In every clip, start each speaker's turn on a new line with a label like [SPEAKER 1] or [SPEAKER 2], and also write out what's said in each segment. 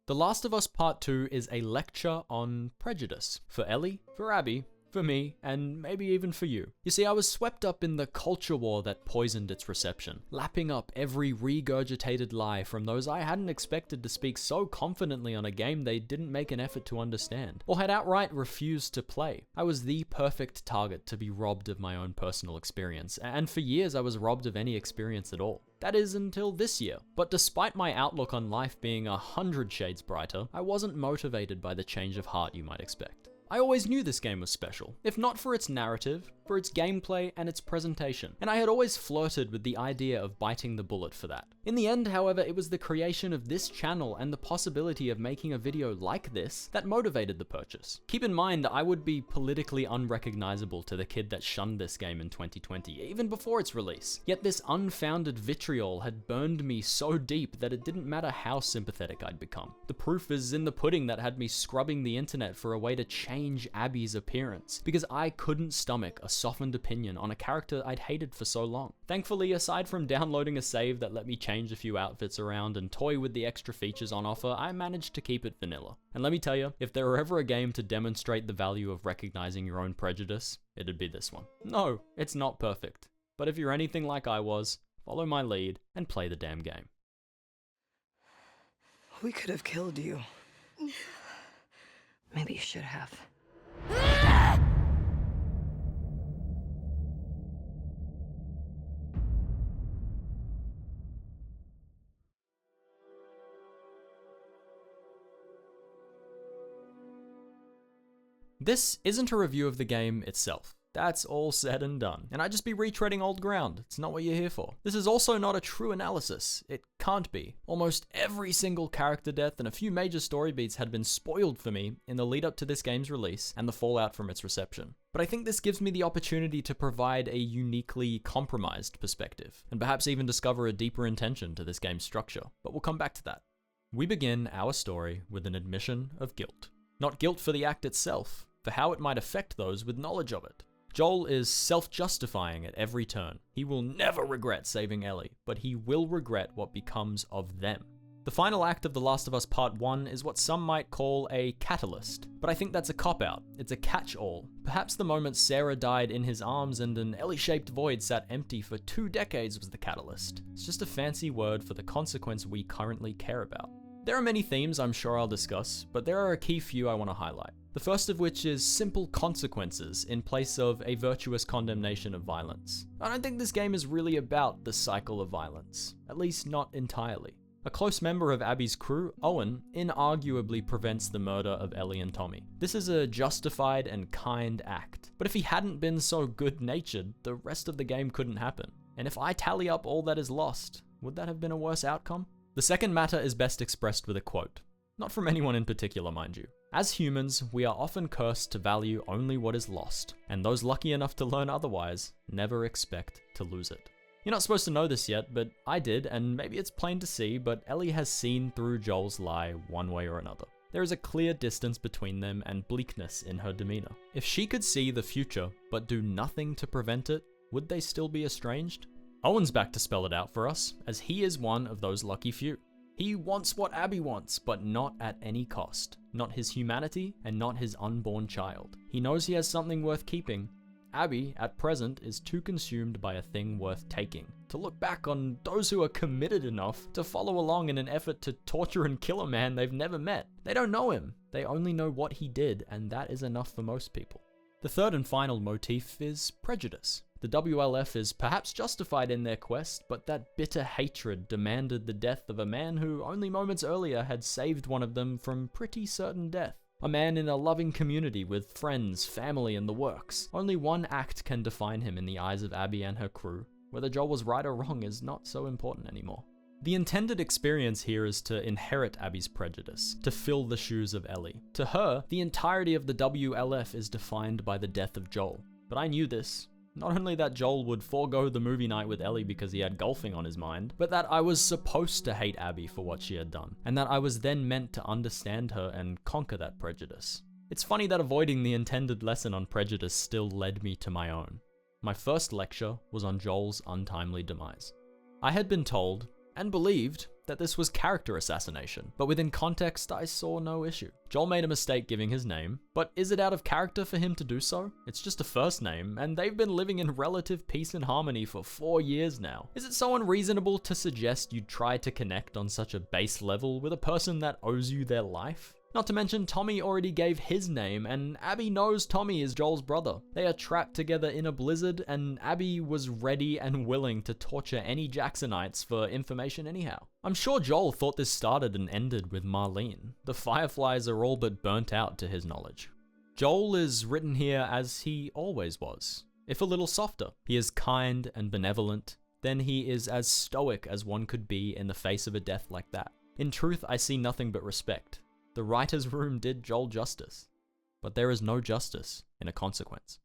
[SPEAKER 1] The Last of Us Part 2 is a lecture on prejudice. For Ellie, for Abby, for me, and maybe even for you. You see, I was swept up in the culture war that poisoned its reception, lapping up every regurgitated lie from those I hadn't expected to speak so confidently on a game they didn't make an effort to understand, or had outright refused to play. I was the perfect target to be robbed of my own personal experience, and for years I was robbed of any experience at all. That is until this year. But despite my outlook on life being 100 shades brighter, I wasn't motivated by the change of heart you might expect. I always knew this game was special, if not for its narrative, for its gameplay and its presentation, and I had always flirted with the idea of biting the bullet for that. In the end, however, it was the creation of this channel and the possibility of making a video like this that motivated the purchase. Keep in mind, I would be politically unrecognizable to the kid that shunned this game in 2020, even before its release. Yet this unfounded vitriol had burned me so deep that it didn't matter how sympathetic I'd become. The proof is in the pudding that had me scrubbing the internet for a way to change Abby's appearance, because I couldn't stomach a softened opinion on a character I'd hated for so long. Thankfully, aside from downloading a save that let me change a few outfits around and toy with the extra features on offer, I managed to keep it vanilla. And let me tell you, if there were ever a game to demonstrate the value of recognizing your own prejudice, it'd be this one. No, it's not perfect. But if you're anything like I was, follow my lead and play the damn game.
[SPEAKER 2] We could have killed you. Maybe you should have.
[SPEAKER 1] This isn't a review of the game itself. That's all said and done. And I'd just be retreading old ground. It's not what you're here for. This is also not a true analysis. It can't be. Almost every single character death and a few major story beats had been spoiled for me in the lead up to this game's release and the fallout from its reception. But I think this gives me the opportunity to provide a uniquely compromised perspective, and perhaps even discover a deeper intention to this game's structure. But we'll come back to that. We begin our story with an admission of guilt. Not guilt for the act itself, for how it might affect those with knowledge of it. Joel is self-justifying at every turn. He will never regret saving Ellie, but he will regret what becomes of them. The final act of The Last of Us Part 1 is what some might call a catalyst, but I think that's a cop-out. It's a catch-all. Perhaps the moment Sarah died in his arms and an Ellie-shaped void sat empty for 2 decades was the catalyst. It's just a fancy word for the consequence we currently care about. There are many themes I'm sure I'll discuss, but there are a key few I want to highlight. The first of which is simple consequences in place of a virtuous condemnation of violence. I don't think this game is really about the cycle of violence, at least not entirely. A close member of Abby's crew, Owen, inarguably prevents the murder of Ellie and Tommy. This is a justified and kind act, but if he hadn't been so good-natured, the rest of the game couldn't happen. And if I tally up all that is lost, would that have been a worse outcome? The second matter is best expressed with a quote. Not from anyone in particular, mind you. As humans, we are often cursed to value only what is lost, and those lucky enough to learn otherwise never expect to lose it. You're not supposed to know this yet, but I did, and maybe it's plain to see, but Ellie has seen through Joel's lie one way or another. There is a clear distance between them and bleakness in her demeanor. If she could see the future, but do nothing to prevent it, would they still be estranged? Owen's back to spell it out for us, as he is one of those lucky few. He wants what Abby wants, but not at any cost. Not his humanity, and not his unborn child. He knows he has something worth keeping. Abby, at present, is too consumed by a thing worth taking, to look back on those who are committed enough to follow along in an effort to torture and kill a man they've never met. They don't know him, they only know what he did, and that is enough for most people. The third and final motif is prejudice. The WLF is perhaps justified in their quest, but that bitter hatred demanded the death of a man who only moments earlier had saved one of them from pretty certain death. A man in a loving community with friends, family, and the works. Only one act can define him in the eyes of Abby and her crew. Whether Joel was right or wrong is not so important anymore. The intended experience here is to inherit Abby's prejudice, to fill the shoes of Ellie. To her, the entirety of the WLF is defined by the death of Joel. But I knew this. Not only that Joel would forego the movie night with Ellie because he had golfing on his mind, but that I was supposed to hate Abby for what she had done, and that I was then meant to understand her and conquer that prejudice. It's funny that avoiding the intended lesson on prejudice still led me to my own. My first lecture was on Joel's untimely demise. I had been told, and believed, that this was character assassination, but within context, I saw no issue. Joel made a mistake giving his name, but is it out of character for him to do so? It's just a first name, and they've been living in relative peace and harmony for 4 years now. Is it so unreasonable to suggest you'd try to connect on such a base level with a person that owes you their life? Not to mention, Tommy already gave his name, and Abby knows Tommy is Joel's brother. They are trapped together in a blizzard, and Abby was ready and willing to torture any Jacksonites for information anyhow. I'm sure Joel thought this started and ended with Marlene. The Fireflies are all but burnt out to his knowledge. Joel is written here as he always was, if a little softer. He is kind and benevolent, then he is as stoic as one could be in the face of a death like that. In truth, I see nothing but respect. The writer's room did Joel justice, but there is no justice in a consequence.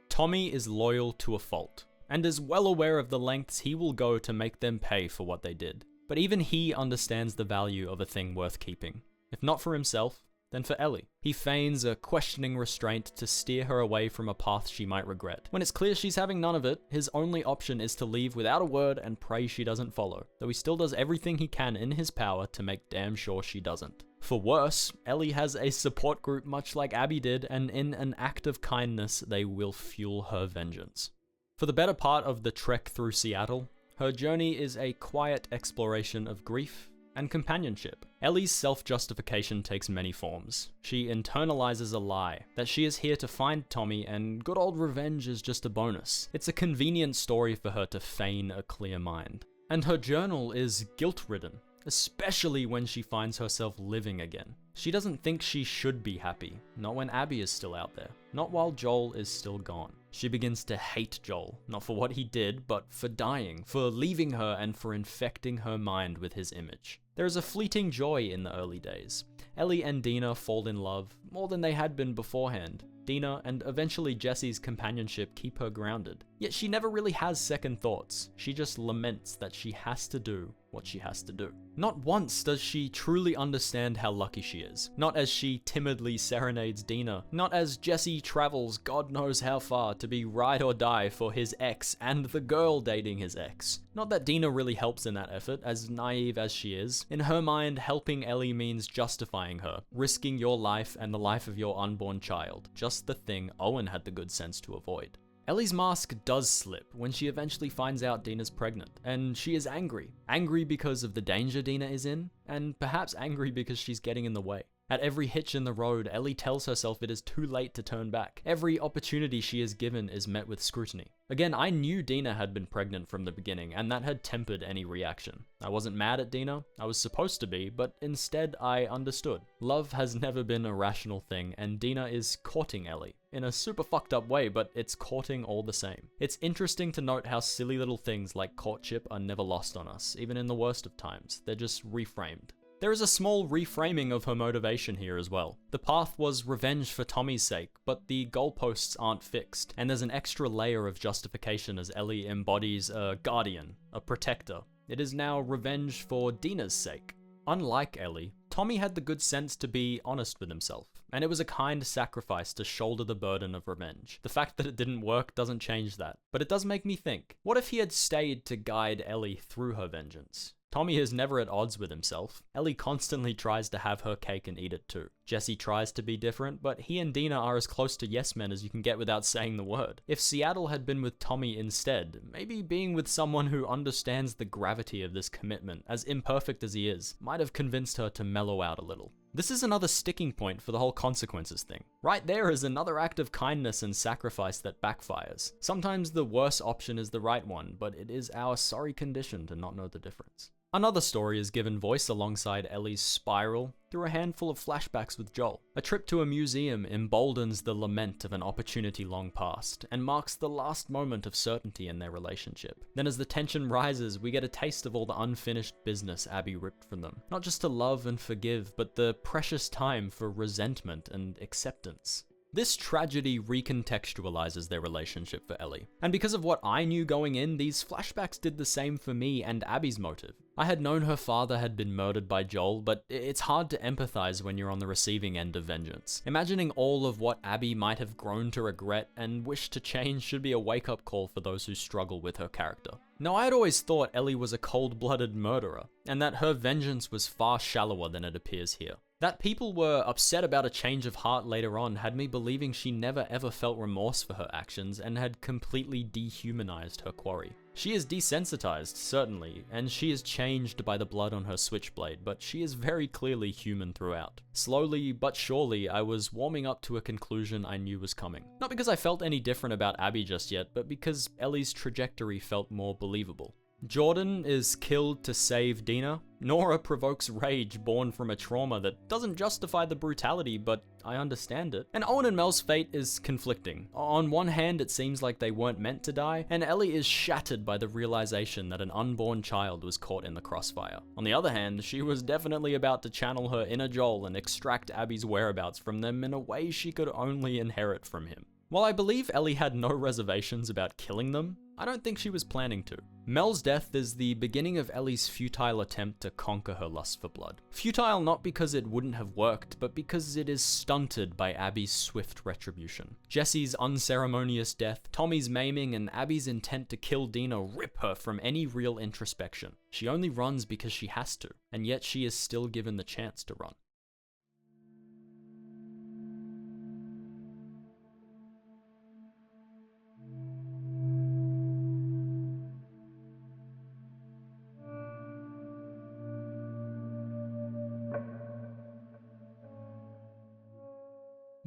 [SPEAKER 1] Tommy is loyal to a fault, and is well aware of the lengths he will go to make them pay for what they did. But even he understands the value of a thing worth keeping. If not for himself, then for Ellie. He feigns a questioning restraint to steer her away from a path she might regret. When it's clear she's having none of it, his only option is to leave without a word and pray she doesn't follow, though he still does everything he can in his power to make damn sure she doesn't. For worse, Ellie has a support group much like Abby did, and in an act of kindness, they will fuel her vengeance. For the better part of the trek through Seattle, her journey is a quiet exploration of grief and companionship. Ellie's self-justification takes many forms. She internalizes a lie, that she is here to find Tommy and good old revenge is just a bonus. It's a convenient story for her to feign a clear mind. And her journal is guilt-ridden, especially when she finds herself living again. She doesn't think she should be happy, not when Abby is still out there, not while Joel is still gone. She begins to hate Joel, not for what he did, but for dying, for leaving her and for infecting her mind with his image. There is a fleeting joy in the early days. Ellie and Dina fall in love, more than they had been beforehand. Dina and eventually Jesse's companionship keep her grounded. Yet she never really has second thoughts. She just laments that she has to do what she has to do. Not once does she truly understand how lucky she is. Not as she timidly serenades Dina. Not as Jesse travels God knows how far to be ride or die for his ex and the girl dating his ex. Not that Dina really helps in that effort, as naive as she is. In her mind, helping Ellie means justifying her, risking your life and the life of your unborn child. Just the thing Owen had the good sense to avoid. Ellie's mask does slip when she eventually finds out Dina's pregnant, and she is angry. Angry because of the danger Dina is in, and perhaps angry because she's getting in the way. At every hitch in the road, Ellie tells herself it is too late to turn back. Every opportunity she is given is met with scrutiny. Again, I knew Dina had been pregnant from the beginning, and that had tempered any reaction. I wasn't mad at Dina, I was supposed to be, but instead I understood. Love has never been a rational thing, and Dina is courting Ellie. In a super fucked up way, but it's courting all the same. It's interesting to note how silly little things like courtship are never lost on us, even in the worst of times. They're just reframed. There is a small reframing of her motivation here as well. The path was revenge for Tommy's sake, but the goalposts aren't fixed, and there's an extra layer of justification as Ellie embodies a guardian, a protector. It is now revenge for Dina's sake. Unlike Ellie, Tommy had the good sense to be honest with himself, and it was a kind sacrifice to shoulder the burden of revenge. The fact that it didn't work doesn't change that, but it does make me think, what if he had stayed to guide Ellie through her vengeance? Tommy is never at odds with himself. Ellie constantly tries to have her cake and eat it too. Jesse tries to be different, but he and Dina are as close to yes men as you can get without saying the word. If Seattle had been with Tommy instead, maybe being with someone who understands the gravity of this commitment, as imperfect as he is, might have convinced her to mellow out a little. This is another sticking point for the whole consequences thing. Right there is another act of kindness and sacrifice that backfires. Sometimes the worse option is the right one, but it is our sorry condition to not know the difference. Another story is given voice alongside Ellie's spiral through a handful of flashbacks with Joel. A trip to a museum emboldens the lament of an opportunity long past, and marks the last moment of certainty in their relationship. Then as the tension rises, we get a taste of all the unfinished business Abby ripped from them. Not just to love and forgive, but the precious time for resentment and acceptance. This tragedy recontextualizes their relationship for Ellie. And because of what I knew going in, these flashbacks did the same for me and Abby's motive. I had known her father had been murdered by Joel, but it's hard to empathize when you're on the receiving end of vengeance. Imagining all of what Abby might have grown to regret and wish to change should be a wake-up call for those who struggle with her character. Now, I had always thought Ellie was a cold-blooded murderer, and that her vengeance was far shallower than it appears here. That people were upset about a change of heart later on had me believing she never ever felt remorse for her actions and had completely dehumanized her quarry. She is desensitized, certainly, and she is changed by the blood on her switchblade, but she is very clearly human throughout. Slowly but surely, I was warming up to a conclusion I knew was coming. Not because I felt any different about Abby just yet, but because Ellie's trajectory felt more believable. Jordan is killed to save Dina. Nora provokes rage born from a trauma that doesn't justify the brutality, but I understand it. And Owen and Mel's fate is conflicting. On one hand, it seems like they weren't meant to die, and Ellie is shattered by the realization that an unborn child was caught in the crossfire. On the other hand, she was definitely about to channel her inner Joel and extract Abby's whereabouts from them in a way she could only inherit from him. While I believe Ellie had no reservations about killing them, I don't think she was planning to. Mel's death is the beginning of Ellie's futile attempt to conquer her lust for blood. Futile not because it wouldn't have worked, but because it is stunted by Abby's swift retribution. Jesse's unceremonious death, Tommy's maiming, and Abby's intent to kill Dina rip her from any real introspection. She only runs because she has to, and yet she is still given the chance to run.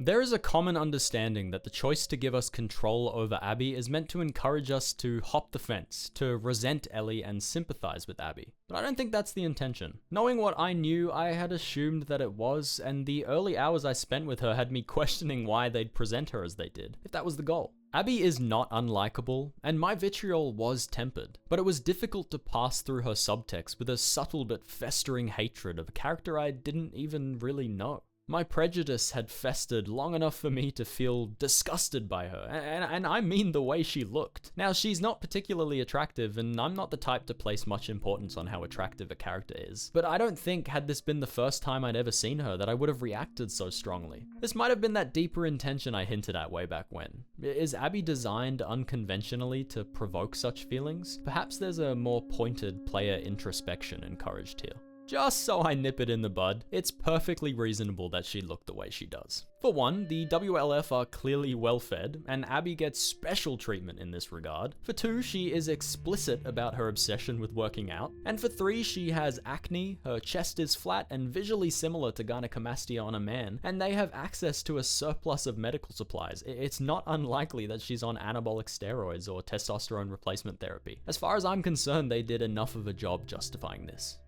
[SPEAKER 1] There is a common understanding that the choice to give us control over Abby is meant to encourage us to hop the fence, to resent Ellie and sympathize with Abby. But I don't think that's the intention. Knowing what I knew, I had assumed that it was, and the early hours I spent with her had me questioning why they'd present her as they did, if that was the goal. Abby is not unlikable, and my vitriol was tempered, but it was difficult to pass through her subtext with a subtle but festering hatred of a character I didn't even really know. My prejudice had festered long enough for me to feel disgusted by her, and I mean the way she looked. Now, she's not particularly attractive, and I'm not the type to place much importance on how attractive a character is, but I don't think, had this been the first time I'd ever seen her, that I would have reacted so strongly. This might have been that deeper intention I hinted at way back when. Is Abby designed unconventionally to provoke such feelings? Perhaps there's a more pointed player introspection encouraged here. Just so I nip it in the bud, it's perfectly reasonable that she looked the way she does. For one, the WLF are clearly well-fed, and Abby gets special treatment in this regard. For two, she is explicit about her obsession with working out. And for three, she has acne, her chest is flat and visually similar to gynecomastia on a man, and they have access to a surplus of medical supplies. It's not unlikely that she's on anabolic steroids or testosterone replacement therapy. As far as I'm concerned, they did enough of a job justifying this.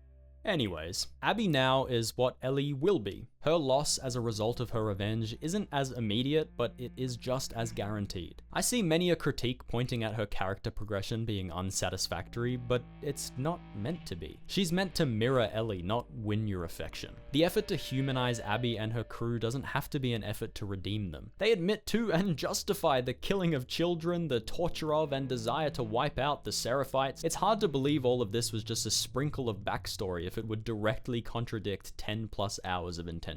[SPEAKER 1] Anyways, Abby now is what Ellie will be. Her loss as a result of her revenge isn't as immediate, but it is just as guaranteed. I see many a critique pointing at her character progression being unsatisfactory, but it's not meant to be. She's meant to mirror Ellie, not win your affection. The effort to humanize Abby and her crew doesn't have to be an effort to redeem them. They admit to and justify the killing of children, the torture of and desire to wipe out the Seraphites. It's hard to believe all of this was just a sprinkle of backstory if it would directly contradict 10 plus hours of intention.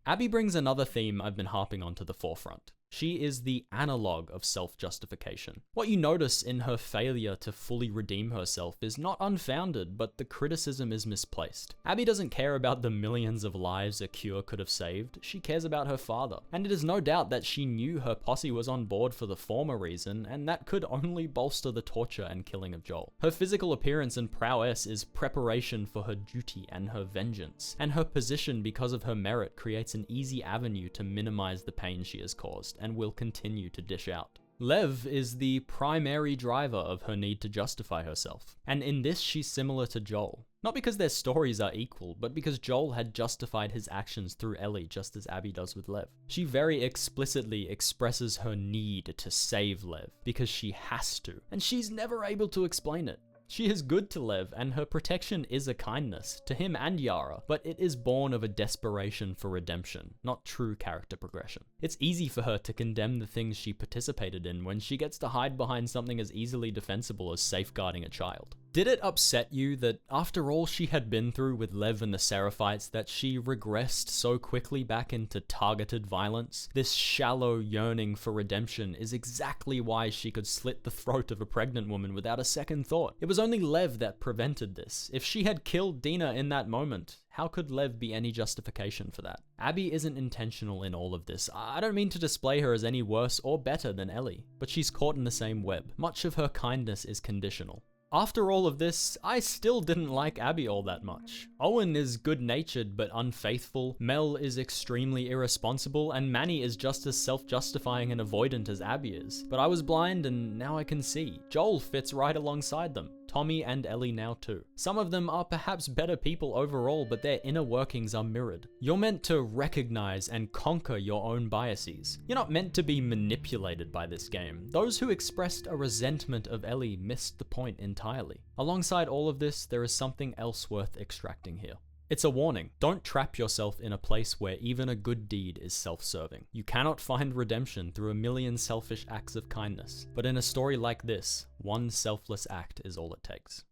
[SPEAKER 1] Abby brings another theme I've been harping on to the forefront. She is the analog of self-justification. What you notice in her failure to fully redeem herself is not unfounded, but the criticism is misplaced. Abby doesn't care about the millions of lives a cure could have saved, she cares about her father. And it is no doubt that she knew her posse was on board for the former reason, and that could only bolster the torture and killing of Joel. Her physical appearance and prowess is preparation for her duty and her vengeance, and her position because of her merit creates an easy avenue to minimize the pain she has caused, and will continue to dish out. Lev is the primary driver of her need to justify herself, and in this she's similar to Joel. Not because their stories are equal, but because Joel had justified his actions through Ellie just as Abby does with Lev. She very explicitly expresses her need to save Lev, because she has to, and she's never able to explain it. She is good to Lev, and her protection is a kindness, to him and Yara, but it is born of a desperation for redemption, not true character progression. It's easy for her to condemn the things she participated in when she gets to hide behind something as easily defensible as safeguarding a child. Did it upset you that after all she had been through with Lev and the Seraphites that she regressed so quickly back into targeted violence? This shallow yearning for redemption is exactly why she could slit the throat of a pregnant woman without a second thought. It was only Lev that prevented this. If she had killed Dina in that moment, how could Lev be any justification for that? Abby isn't intentional in all of this. I don't mean to display her as any worse or better than Ellie, but she's caught in the same web. Much of her kindness is conditional. After all of this, I still didn't like Abby all that much. Owen is good-natured but unfaithful, Mel is extremely irresponsible, and Manny is just as self-justifying and avoidant as Abby is. But I was blind and now I can see. Joel fits right alongside them. Tommy and Ellie now too. Some of them are perhaps better people overall, but their inner workings are mirrored. You're meant to recognize and conquer your own biases. You're not meant to be manipulated by this game. Those who expressed a resentment of Ellie missed the point entirely. Alongside all of this, there is something else worth extracting here. It's a warning. Don't trap yourself in a place where even a good deed is self-serving. You cannot find redemption through a million selfish acts of kindness. But in a story like this, one selfless act is all it takes.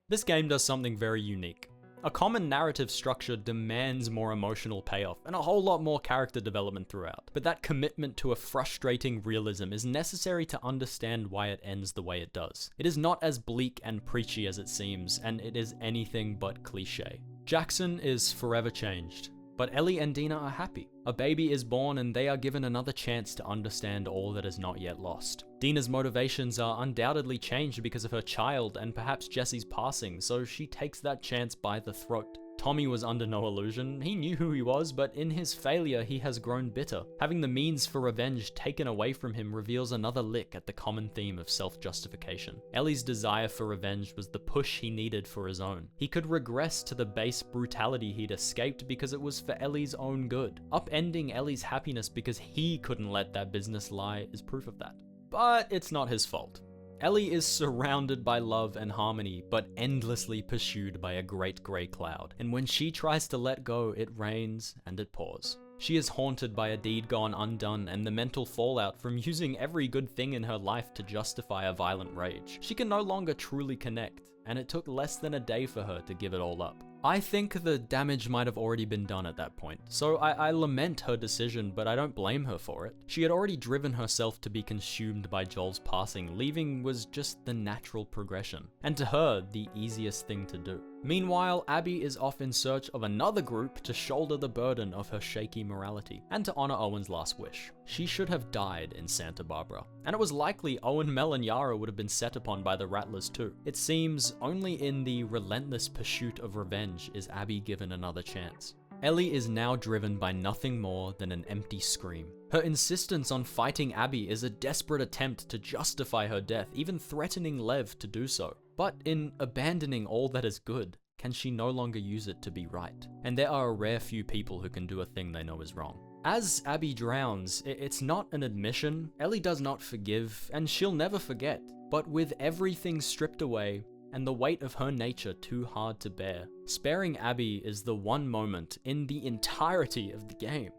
[SPEAKER 1] This game does something very unique. A common narrative structure demands more emotional payoff and a whole lot more character development throughout, but that commitment to a frustrating realism is necessary to understand why it ends the way it does. It is not as bleak and preachy as it seems, and it is anything but cliche. Jackson is forever changed, but Ellie and Dina are happy. A baby is born and they are given another chance to understand all that is not yet lost. Dina's motivations are undoubtedly changed because of her child and perhaps Jesse's passing, so she takes that chance by the throat. Tommy was under no illusion. He knew who he was, but in his failure, he has grown bitter. Having the means for revenge taken away from him reveals another lick at the common theme of self-justification. Ellie's desire for revenge was the push he needed for his own. He could regress to the base brutality he'd escaped because it was for Ellie's own good. Upending Ellie's happiness because he couldn't let that business lie is proof of that. But it's not his fault. Ellie is surrounded by love and harmony, but endlessly pursued by a great grey cloud. And when she tries to let go, it rains and it pours. She is haunted by a deed gone undone and the mental fallout from using every good thing in her life to justify a violent rage. She can no longer truly connect, and it took less than a day for her to give it all up. I think the damage might have already been done at that point, so I lament her decision, but I don't blame her for it. She had already driven herself to be consumed by Joel's passing. Leaving was just the natural progression, and to her, the easiest thing to do. Meanwhile, Abby is off in search of another group to shoulder the burden of her shaky morality, and to honor Owen's last wish. She should have died in Santa Barbara, and it was likely Owen, Mel, and Yara would have been set upon by the Rattlers too. It seems only in the relentless pursuit of revenge is Abby given another chance. Ellie is now driven by nothing more than an empty scream. Her insistence on fighting Abby is a desperate attempt to justify her death, even threatening Lev to do so. But in abandoning all that is good, can she no longer use it to be right? And there are a rare few people who can do a thing they know is wrong. As Abby drowns, it's not an admission. Ellie does not forgive, and she'll never forget. But with everything stripped away, and the weight of her nature too hard to bear, sparing Abby is the one moment in the entirety of the game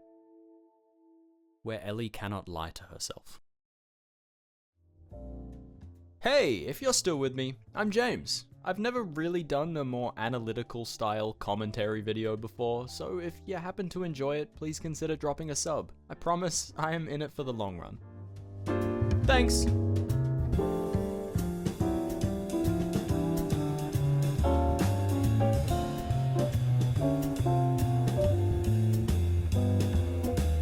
[SPEAKER 1] where Ellie cannot lie to herself. Hey, if you're still with me, I'm James. I've never really done a more analytical style commentary video before, so if you happen to enjoy it, please consider dropping a sub. I promise I am in it for the long run. Thanks!